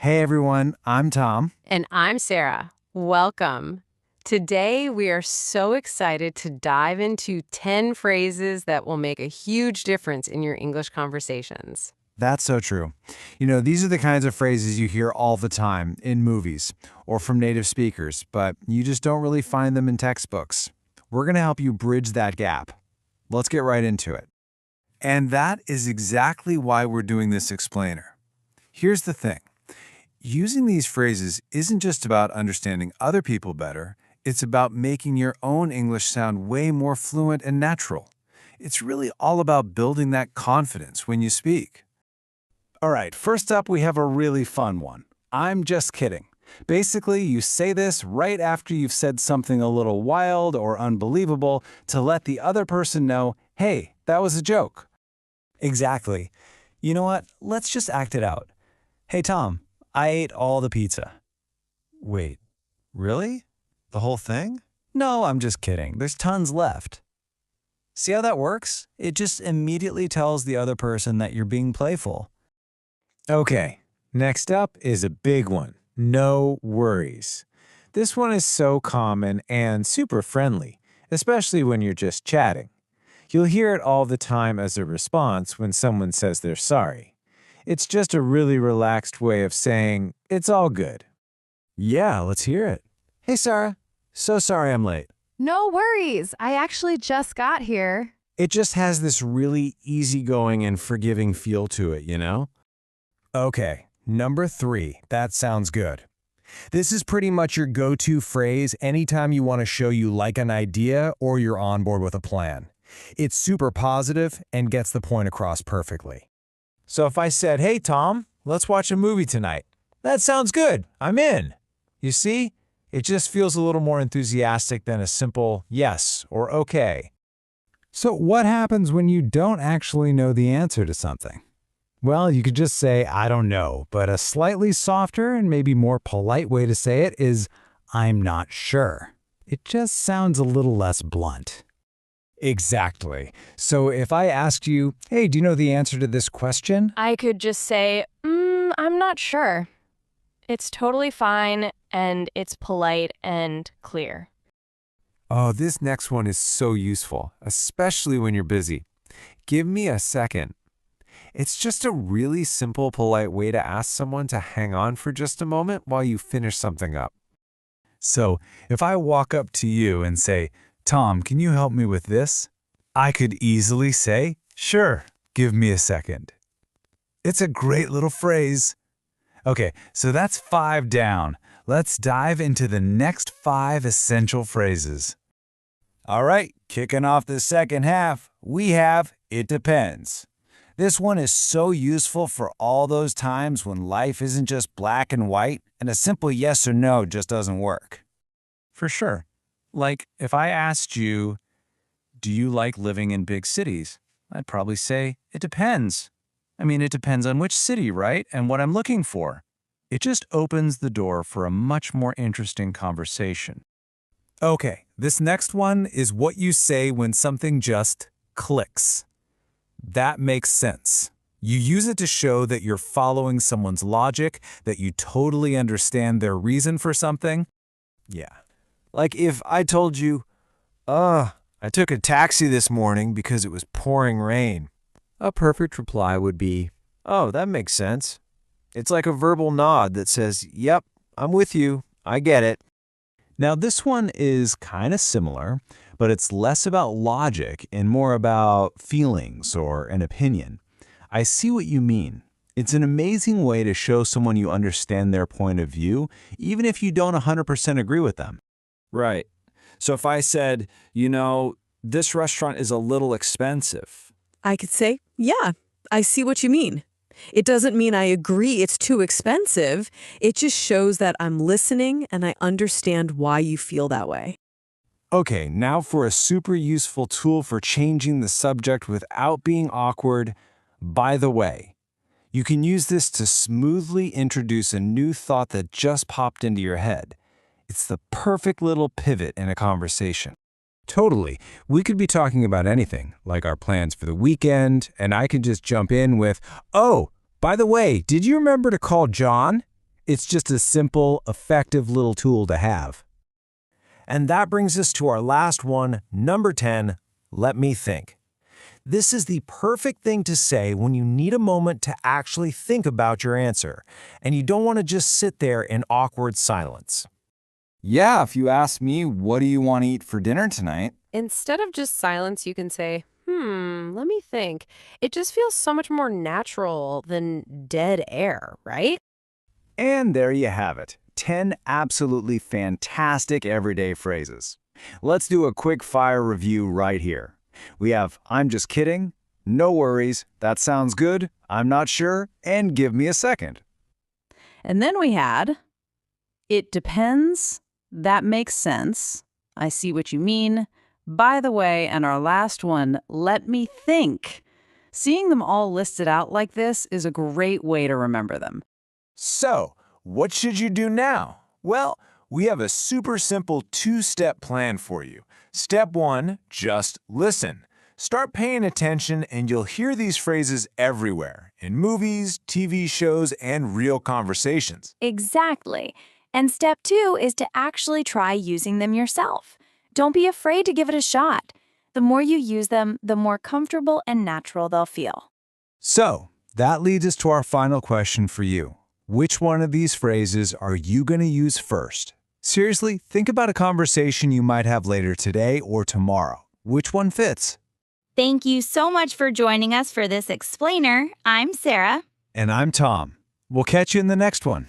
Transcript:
Hey everyone, I'm Tom. And I'm Sarah. Welcome. Today, we are so excited to dive into 10 phrases that will make a huge difference in your English conversations. That's so true. These are the kinds of phrases you hear all the time in movies or from native speakers, but you just don't really find them in textbooks. We're going to help you bridge that gap. Let's get right into it. And that is exactly why we're doing this explainer. Here's the thing. Using these phrases isn't just about understanding other people better, it's about making your own English sound way more fluent and natural. It's really all about building that confidence when you speak. All right, first up, we have a really fun one. I'm just kidding. Basically, you say this right after you've said something a little wild or unbelievable to let the other person know, hey, that was a joke. Exactly. You know what? Let's just act it out. Hey, Tom, I ate all the pizza. Wait, really? The whole thing? No, I'm just kidding. There's tons left. See how that works? It just immediately tells the other person that you're being playful. Okay, next up is a big one. No worries. This one is so common and super friendly, especially when you're just chatting. You'll hear it all the time as a response when someone says they're sorry. It's just a really relaxed way of saying, it's all good. Yeah, let's hear it. Hey Sarah, so sorry I'm late. No worries. I actually just got here. It just has this really easygoing and forgiving feel to it, you know? Okay, number 3. That sounds good. This is pretty much your go-to phrase anytime you want to show you like an idea or you're on board with a plan. It's super positive and gets the point across perfectly. So if I said, hey Tom, let's watch a movie tonight. That sounds good. I'm in. You see? It just feels a little more enthusiastic than a simple yes or okay. So what happens when you don't actually know the answer to something? Well, you could just say, I don't know, but a slightly softer and maybe more polite way to say it is, I'm not sure. It just sounds a little less blunt. Exactly. So if I asked you, hey, do you know the answer to this question? I could just say, I'm not sure. It's totally fine, and it's polite and clear. Oh, this next one is so useful, especially when you're busy. Give me a second. It's just a really simple, polite way to ask someone to hang on for just a moment while you finish something up. So if I walk up to you and say, Tom, can you help me with this? I could easily say, sure, give me a second. It's a great little phrase. Okay, so that's 5 down. Let's dive into the next 5 essential phrases. All right, kicking off the second half, we have it depends. This one is so useful for all those times when life isn't just black and white and a simple yes or no just doesn't work. For sure. Like if I asked you, do you like living in big cities? I'd probably say, it depends. It depends on which city, right? And what I'm looking for. It just opens the door for a much more interesting conversation. Okay, this next one is what you say when something just clicks. That makes sense. You use it to show that you're following someone's logic, that you totally understand their reason for something. Yeah. Like if I told you, I took a taxi this morning because it was pouring rain. A perfect reply would be, oh, that makes sense. It's like a verbal nod that says, yep, I'm with you, I get it. Now this one is kind of similar, but it's less about logic and more about feelings or an opinion. I see what you mean. It's an amazing way to show someone you understand their point of view, even if you don't 100% agree with them. Right. So if I said, this restaurant is a little expensive. I could say, yeah, I see what you mean. It doesn't mean I agree it's too expensive. It just shows that I'm listening and I understand why you feel that way. Okay, now for a super useful tool for changing the subject without being awkward. By the way, you can use this to smoothly introduce a new thought that just popped into your head. It's the perfect little pivot in a conversation. Totally. We could be talking about anything, like our plans for the weekend, and I could just jump in with, oh, by the way, did you remember to call John? It's just a simple, effective little tool to have. And that brings us to our last one, number 10, let me think. This is the perfect thing to say when you need a moment to actually think about your answer, and you don't want to just sit there in awkward silence. Yeah, if you ask me, what do you want to eat for dinner tonight? Instead of just silence, you can say, let me think. It just feels so much more natural than dead air, right? And there you have it, 10 absolutely fantastic everyday phrases. Let's do a quick fire review right here. We have, I'm just kidding, no worries, that sounds good, I'm not sure, and give me a second. And then we had, it depends, that makes sense, I see what you mean, by the way, and our last one, let me think. Seeing them all listed out like this is a great way to remember them. So, what should you do now? Well, we have a super simple 2-step plan for you. Step 1, just listen. Start paying attention and you'll hear these phrases everywhere, in movies, TV shows, and real conversations. Exactly. And step 2 is to actually try using them yourself. Don't be afraid to give it a shot. The more you use them, the more comfortable and natural they'll feel. So, that leads us to our final question for you. Which one of these phrases are you going to use first? Seriously, think about a conversation you might have later today or tomorrow. Which one fits? Thank you so much for joining us for this explainer. I'm Sarah. And I'm Tom. We'll catch you in the next one.